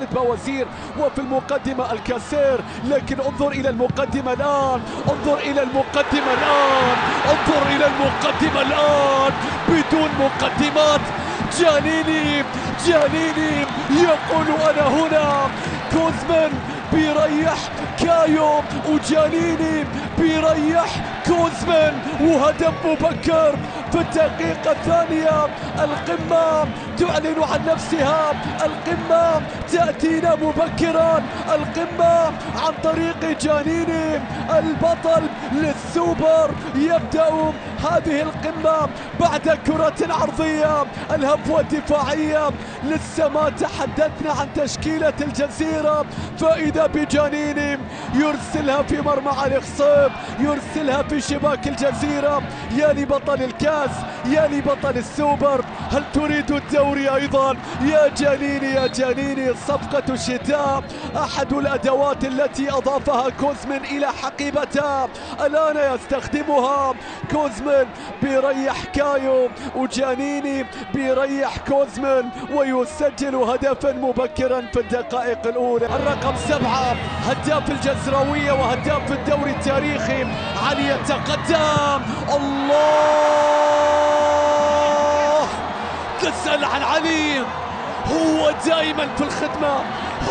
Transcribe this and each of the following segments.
خالد بوزير، وفي المقدمة الكاسير. لكن انظر إلى المقدمة الآن، انظر إلى المقدمة الآن، انظر إلى المقدمة الآن بدون مقدمات. جانيني يقول أنا هنا. كوزمان بيريح كايو، وجانيني بيريح كوزمان، وهدف مبكر في الدقيقة الثانية. القمة تعلن عن نفسها، القمة تأتينا مبكرا، القمة عن طريق جانيني البطل للسوبر. يبدأ هذه القمة بعد كرة عرضية، الهفوة الدفاعية. لسه ما تحدثنا عن تشكيلة الجزيرة، فإذا بجانيني يرسلها في مرمى علي خصيب، يرسلها في شباك الجزيرة. يا لبطل الكاس، يا لبطل السوبر، هل تريد الدوري أيضا؟ يا جانيني صفقة الشتاء، أحد الأدوات التي أضافها كوزمان إلى حقيبته، الآن يستخدمها. كوزمان بيريح كايو، وجانيني بيريح كوزمان، ويسجل هدفا مبكرا في الدقائق الأولى. الرقم 7 هداف الجزراوية وهداف الدوري التاريخي، علي يتقدم. الله، تسأل عن علي، هو دائما في الخدمة،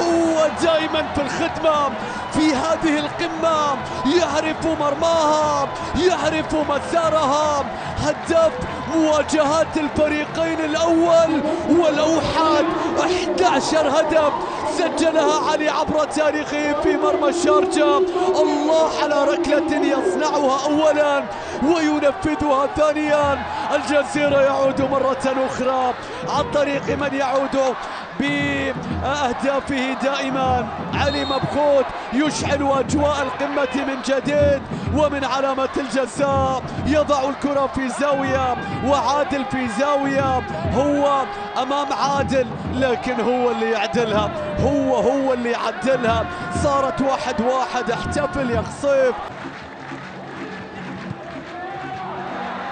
هو دائما في الخدمة في هذه القمة. يعرف مرماها، يعرف مسارها. هداف مواجهات الفريقين الأول والأوحد، 11 هدف سجلها علي عبر تاريخه في مرمى الشارجة. الله على ركلة يصنعها أولا وينفذها ثانيا. الجزيرة يعود مرة أخرى عن طريق من يعود بأهدافه دائما. علي مبخوت يشعل أجواء القمة من جديد، ومن علامة الجزاء يضع الكرة في زاوية وعادل في زاوية. هو أمام عادل، لكن هو اللي يعدلها، هو اللي يعدلها. صارت 1-1. احتفل يا خصيف.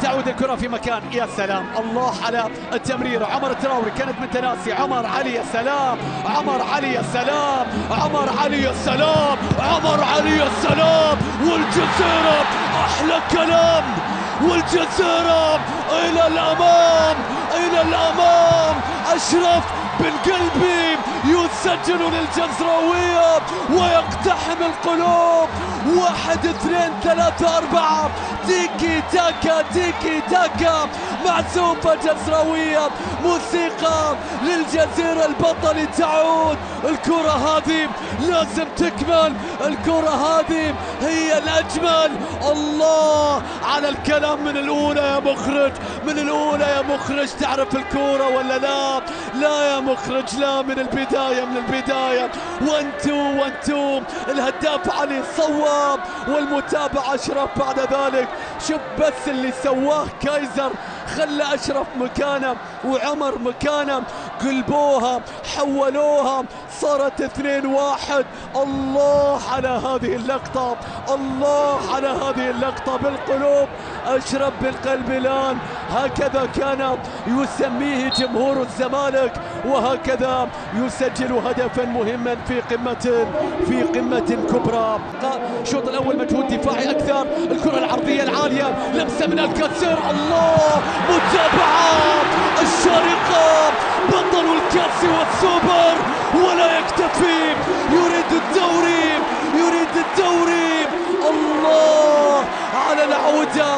تعود الكرة في مكان، يا سلام، الله على التمرير. عمر التراوري كانت من تناسي عمر علي، يا سلام، عمر علي، يا سلام، عمر علي، يا سلام، عمر علي، يا سلام. والجزيرة أحلى كلام، والجزيرة إلى الأمام، إلى الأمام. أشرف بن قلبي يسجل للجزراوية ويقتحم القلوب. 1 2 3 4 تيكي تاكا، تيكي تاكا، معزوفة جزراوية. موسيقى للجزيرة، البطل تعود. الكرة هذه لازم تكمل، الكرة هذه هي الأجمل. الله على الكلام من الأولى يا مخرج، من الأولى يا مخرج. تعرف الكرة ولا لا؟ لا يا مخرج، لا، من البداية، من البداية. 1-2. الهداف علي صواب، والمتابع أشرف بعد ذلك. شوف بس اللي سواه كايزر، خلى أشرف مكانه وعمر مكانه، قلبوها، حولوها، صارت 2-1. الله على هذه اللقطة، الله على هذه اللقطة بالقلوب. أشرف بالقلب الآن، هكذا كان يسميه جمهور الزمالك، وهكذا يسجل هدفا مهما في قمة كبرى. الشوط الأول مجهود دفاعي أكثر. الكرة العرضية العالية، لمسة من الكاسر. الله، متابعة الشارقة، بطل الكاس والسوبر ولا يكتفي، يريد الدوري، يريد الدوري. الله على العودة،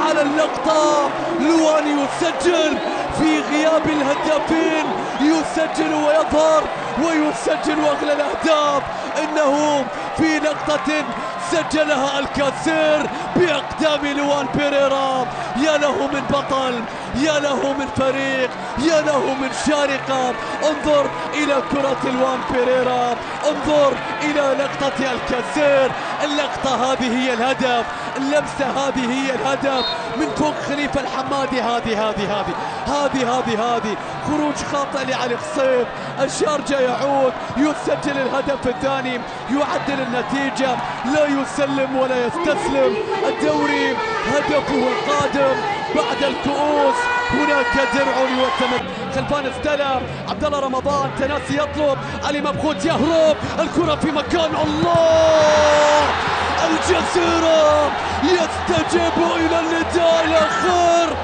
على اللقطة. لوان يسجل في غياب الهدافين، يسجل ويظهر ويسجل أغلى الأهداف. إنه في لقطة سجلها الكاسير بأقدام لوان بيريرا. يا له من بطل، يا له من فريق، يا له من شارقة. انظر إلى كرة لوان بيريرا، انظر إلى لقطة الكاسير. اللقطة هذه هي الهدف، اللمسة هذه هي الهدف من فوق خليفة الحمادي. هذه خروج خاطئ لعلي خصيب. الشارجة يعود، يسجل الهدف الثاني، يعدل النتيجة، لا يسلم ولا يستسلم. الدوري هدفه القادم بعد الكؤوس هناك درع يوتمت. خلفان استلم عبد الله رمضان، تناسي يطلب، علي مبخوت يهرب، الكرة في مكان. الله! الجزيرة يستجيب إلى النداء الأخير،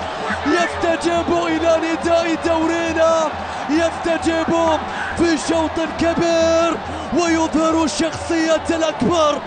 يستجيب إلى نداء دورنا، يستجيب في شوط كبير ويظهر الشخصية الأكبر،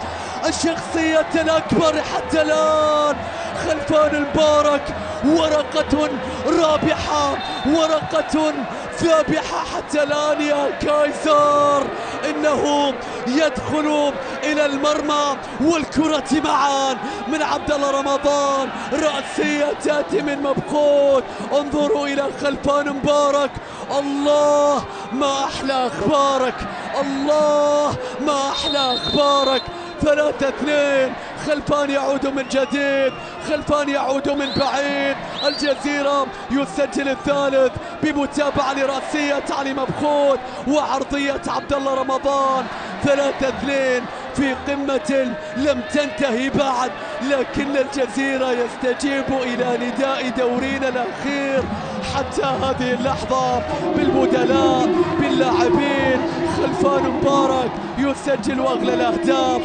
الشخصية الأكبر حتى الآن. خلفان المبارك ورقة رابحة، ورقة ذابحة حتى الآن يا كايزر. إنه يدخل إلى المرمى والكرة معا من عبد الله رمضان، رأسية تأتي من مبخوت. انظروا إلى خلفان مبارك. الله ما أحلى أخبارك، الله ما أحلى أخبارك. 3-2. خلفان يعود من جديد، خلفان يعود من بعيد. الجزيرة يسجل الثالث بمتابعة لرأسية علي مبخوت وعرضية عبد الله رمضان. 3-2 في قمة لم تنتهي بعد، لكن الجزيرة يستجيب إلى نداء دورينا الأخير حتى هذه اللحظة بالبدلاء باللاعبين. خلفان مبارك يسجل أغلى الأهداف.